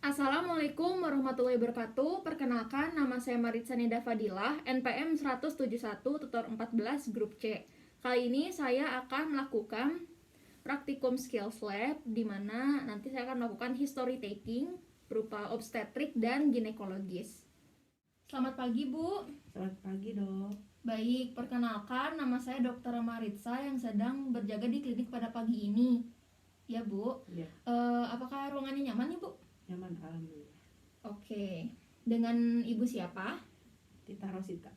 Assalamualaikum warahmatullahi wabarakatuh. Perkenalkan, nama saya Maritza Nida Fadilah, NPM 171 tutor 14 grup C. Kali ini saya akan melakukan praktikum skills lab, di mana nanti saya akan melakukan history taking berupa obstetrik dan ginekologis. Selamat pagi, Bu. Selamat pagi, Dok. Baik, perkenalkan, nama saya Dr. Maritza yang sedang berjaga di klinik pada pagi ini. Ya, Bu. Iya, Apakah ruangannya nyaman nih, Bu? nyaman, alhamdulillah. Oke. Dengan Ibu siapa? Tita Rosita.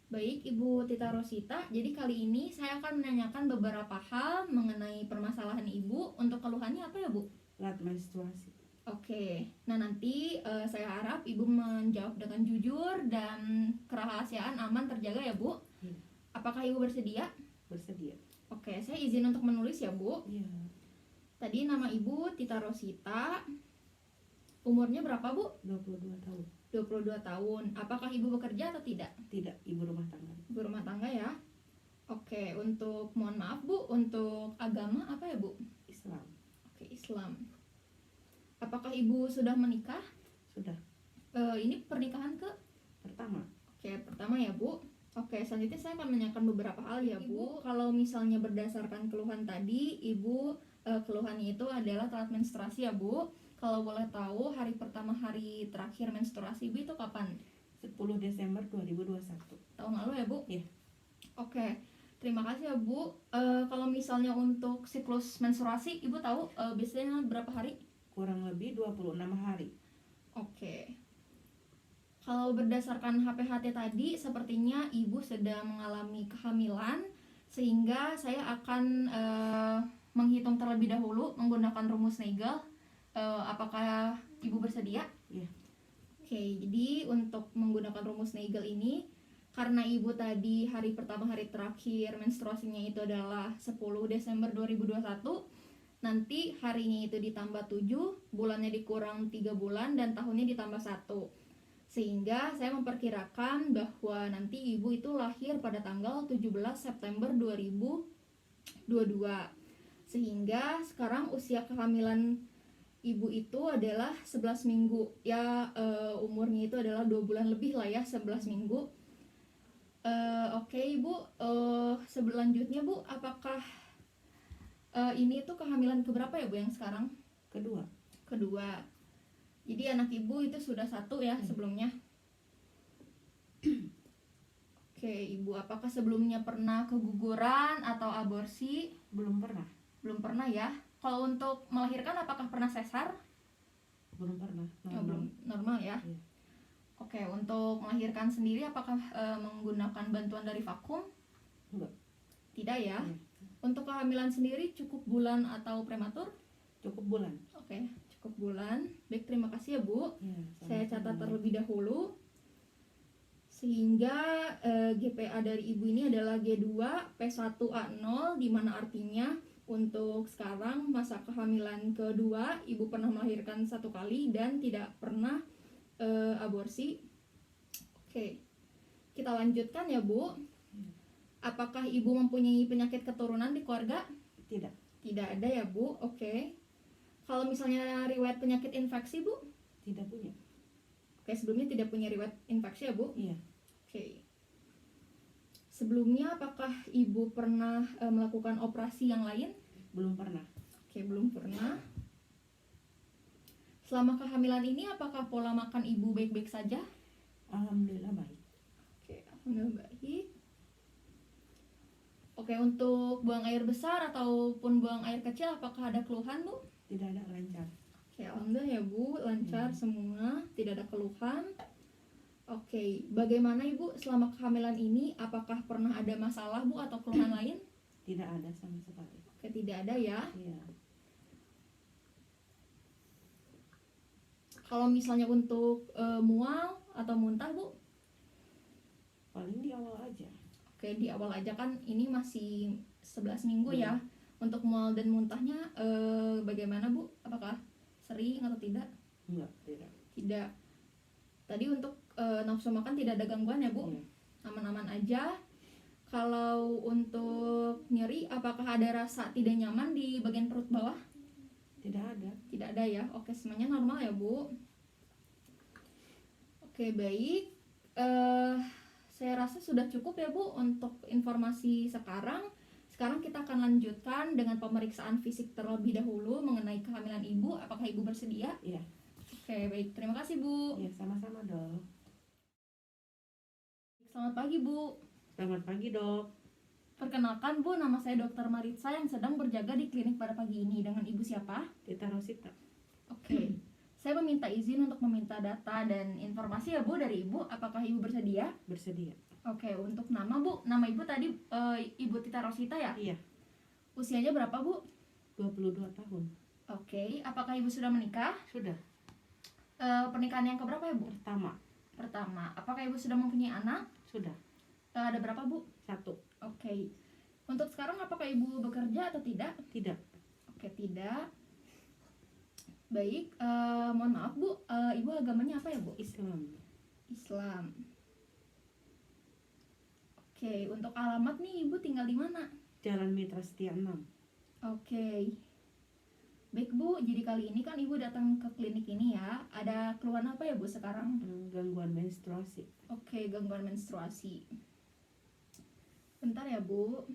Baik, Ibu Tita Rosita. Jadi kali ini saya akan menanyakan beberapa hal mengenai permasalahan Ibu. Untuk keluhannya apa ya, Bu? Telat menstruasi. Oke. Nah, nanti saya harap Ibu menjawab dengan jujur dan kerahasiaan aman terjaga ya, Bu. Iya. Apakah Ibu bersedia? Bersedia. Oke, saya izin untuk menulis ya, Bu. Iya, Tadi nama Ibu Tita Rosita. Umurnya berapa, Bu? 22 tahun. 22 tahun. Apakah Ibu bekerja atau tidak? Tidak, ibu rumah tangga. Ibu rumah tangga ya. Oke, untuk mohon maaf Bu, untuk agama apa ya Bu? Islam. Oke, Islam. Apakah Ibu sudah menikah? Sudah. Ini pernikahan ke? Pertama, Oke, pertama ya Bu. Oke, selanjutnya saya akan menanyakan beberapa hal ya Bu. Kalau misalnya berdasarkan keluhan tadi, Ibu keluhannya itu adalah telat menstruasi ya Bu. Kalau boleh tahu hari pertama hari terakhir menstruasi Ibu itu kapan? 10 Desember 2021. Tahun lalu ya Bu? Iya. Oke, terima kasih ya Bu. Kalau misalnya untuk siklus menstruasi, Ibu tahu biasanya berapa hari? Kurang lebih 26 hari. Oke. Kalau berdasarkan HPHT tadi, sepertinya Ibu sedang mengalami kehamilan, sehingga saya akan menghitung terlebih dahulu menggunakan rumus Nagel. Apakah Ibu bersedia? Iya. Oke, jadi untuk menggunakan rumus Nagel ini, karena Ibu tadi hari pertama hari terakhir menstruasinya itu adalah 10 Desember 2021, nanti harinya itu ditambah 7, bulannya dikurang 3 bulan, dan tahunnya ditambah 1. Sehingga saya memperkirakan bahwa nanti Ibu itu lahir pada tanggal 17 September 2022. Sehingga sekarang usia kehamilan Ibu itu adalah 11 minggu. Ya, umurnya itu adalah 2 bulan lebih lah ya, 11 minggu. Oke Ibu, selanjutnya Bu, apakah ini tuh kehamilan keberapa ya Bu yang sekarang? Kedua, Kedua. Jadi anak Ibu itu sudah 1 ya sebelumnya. Oke Ibu, apakah sebelumnya pernah keguguran atau aborsi? belum pernah. Belum pernah ya. Kalau untuk melahirkan apakah pernah sesar? Belum pernah. Belum, normal ya. Iya. Oke, untuk melahirkan sendiri apakah menggunakan bantuan dari vakum? Enggak. Tidak ya. Iya. Untuk kehamilan sendiri cukup bulan atau prematur? Cukup bulan. Oke, cukup bulan. Baik, terima kasih ya Bu. Iya, Saya sama-sama. catat terlebih dahulu. Sehingga GPA dari Ibu ini adalah G2 P1A0, di mana artinya untuk sekarang masa kehamilan kedua Ibu pernah melahirkan 1 kali dan tidak pernah aborsi. Oke, kita lanjutkan ya Bu. Apakah Ibu mempunyai penyakit keturunan di keluarga? Tidak. Tidak ada ya Bu. Oke. Kalau misalnya riwayat penyakit infeksi Bu? Tidak punya. Oke, sebelumnya tidak punya riwayat infeksi ya Bu? Iya. Oke. Sebelumnya apakah Ibu pernah melakukan operasi yang lain? Belum pernah. Oke, belum pernah. Selama kehamilan ini apakah pola makan Ibu baik-baik saja? Alhamdulillah baik. Oke, alhamdulillah baik. Oke, untuk buang air besar ataupun buang air kecil apakah ada keluhan Bu? Tidak ada, lancar. Oke, alhamdulillah ya Bu, lancar semua, tidak ada keluhan. Oke, bagaimana Ibu selama kehamilan ini? Apakah pernah ada masalah Bu atau keluhan lain? Tidak ada sama sekali. Oke, tidak ada ya. Iya. Kalau misalnya untuk mual atau muntah Bu? Paling di awal aja. Oke, di awal aja kan ini masih 11 minggu ya. Untuk mual dan muntahnya bagaimana Bu? Apakah sering atau tidak? Enggak, tidak. Tidak. Tadi untuk nafsu makan tidak ada gangguan ya Bu? Iya. Aman-aman aja. Kalau untuk nyeri, apakah ada rasa tidak nyaman di bagian perut bawah? Tidak ada. Tidak ada ya. Oke, semuanya normal ya, Bu. Oke, baik. Saya rasa sudah cukup ya, Bu, untuk informasi sekarang. Sekarang kita akan lanjutkan dengan pemeriksaan fisik terlebih dahulu mengenai kehamilan Ibu. Apakah Ibu bersedia? Iya. Oke, baik. Terima kasih, Bu. Iya, sama-sama, Dok. Selamat pagi, Bu. Selamat pagi, Dok. Perkenalkan, Bu, nama saya Dr. Maritza yang sedang berjaga di klinik pada pagi ini. Dengan Ibu siapa? Tita Rosita. Oke. Saya meminta izin untuk meminta data dan informasi ya, Bu, dari Ibu. Apakah Ibu bersedia? Bersedia. Oke, untuk nama, Bu. Nama Ibu tadi Ibu Tita Rosita ya? Iya. Usianya berapa, Bu? 22 tahun. Oke. Apakah Ibu sudah menikah? Sudah. Pernikahan yang keberapa ya, Bu? Pertama. Apakah Ibu sudah mempunyai anak? Sudah. Ada berapa, Bu? 1. Oke. Untuk sekarang apakah Ibu bekerja atau tidak? Tidak. Oke, tidak. Baik, mohon maaf, Bu. Ibu agamanya apa ya, Bu? Islam. Islam. Oke, untuk alamat nih Ibu tinggal di mana? Jalan Mitra Setia 6. Oke. Baik, Bu, jadi kali ini kan Ibu datang ke klinik ini ya. Ada keluhan apa ya, Bu, sekarang? Gangguan menstruasi. Oke, gangguan menstruasi. Bentar ya, Bu.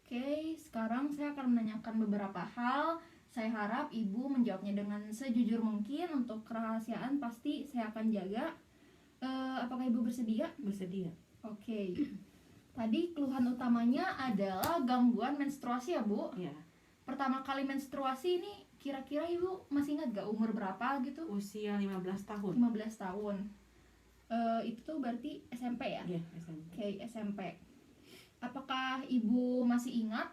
Oke, sekarang saya akan menanyakan beberapa hal. Saya harap Ibu menjawabnya dengan sejujur mungkin. Untuk kerahasiaan pasti saya akan jaga. Apakah Ibu bersedia? Bersedia. Oke. Tadi keluhan utamanya adalah gangguan menstruasi ya, Bu? Ya. Pertama kali menstruasi ini kira-kira Ibu masih ingat gak umur berapa gitu? Usia 15 tahun. 15 tahun. Itu tuh berarti SMP ya? Iya, SMP. Oke, SMP. Apakah Ibu masih ingat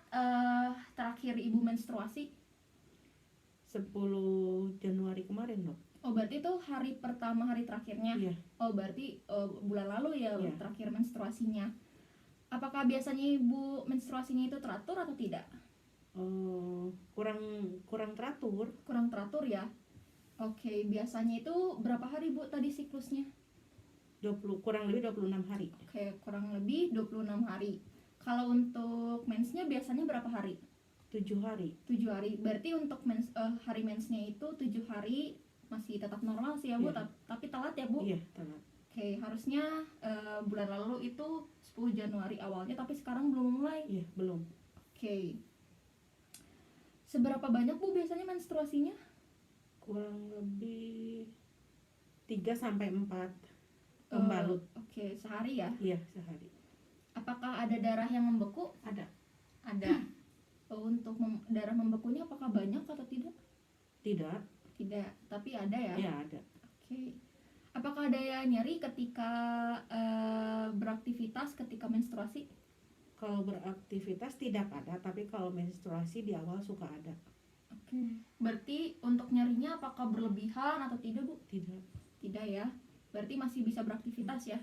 terakhir Ibu menstruasi? 10 Januari kemarin, Dok. Oh, berarti itu hari pertama, hari terakhirnya? Iya. Oh, berarti bulan lalu ya, Iya. terakhir menstruasinya. Apakah biasanya Ibu menstruasinya itu teratur atau tidak? Kurang teratur. Kurang teratur ya. Oke, biasanya itu berapa hari, Bu, tadi siklusnya? Kurang lebih 26 hari. Oke, kurang lebih 26 hari. Kalau untuk mensnya biasanya berapa hari? 7 hari. 7 hari. Berarti untuk hari mensnya itu 7 hari masih tetap normal sih ya, Bu, Iya. tapi telat ya, Bu? Iya, telat. Oke, harusnya bulan lalu itu 10 Januari awalnya, tapi sekarang belum mulai. Iya, belum. Oke. Seberapa banyak, Bu, biasanya menstruasinya? Kurang lebih 3 sampai 4 pembalut. Oke, sehari ya. Iya, sehari. Apakah ada darah yang membeku? Ada. Ada. Untuk darah membekunya apakah banyak atau tidak? Tidak. Tidak, tapi ada ya. Iya, ada. Oke. Apakah ada yang nyeri ketika beraktivitas ketika menstruasi? Kalau beraktivitas tidak ada, tapi kalau menstruasi di awal suka ada. Oke. Berarti untuk nyerinya apakah berlebihan atau tidak, Bu? Tidak. Tidak ya. Berarti masih bisa beraktivitas ya.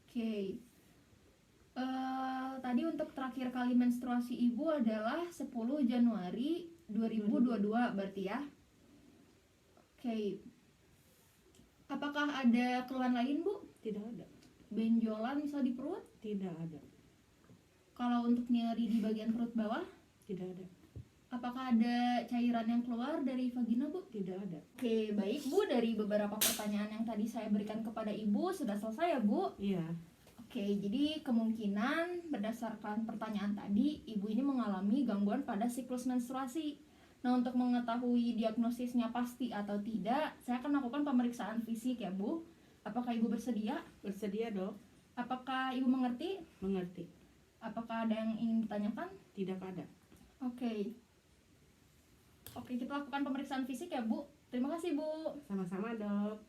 Oke. Tadi untuk terakhir kali menstruasi Ibu adalah 10 Januari 2022 berarti ya. Oke. Apakah ada keluhan lain, Bu? Tidak ada. Benjolan misal di perut? Tidak ada. Kalau untuk nyeri di bagian perut bawah? Tidak ada. Apakah ada cairan yang keluar dari vagina, Bu? Tidak ada. Oke, baik, Bu. Dari beberapa pertanyaan yang tadi saya berikan kepada Ibu sudah selesai ya, Bu? Iya. Oke, jadi kemungkinan berdasarkan pertanyaan tadi, Ibu ini mengalami gangguan pada siklus menstruasi. Nah, untuk mengetahui diagnosisnya pasti atau tidak, saya akan melakukan pemeriksaan fisik ya, Bu. Apakah Ibu bersedia? Bersedia, Dok? Apakah Ibu mengerti? Mengerti. Apakah ada yang ingin ditanyakan? Tidak ada. Oke. Oke, kita lakukan pemeriksaan fisik ya, Bu. Terima kasih, Bu. Sama-sama, Dok.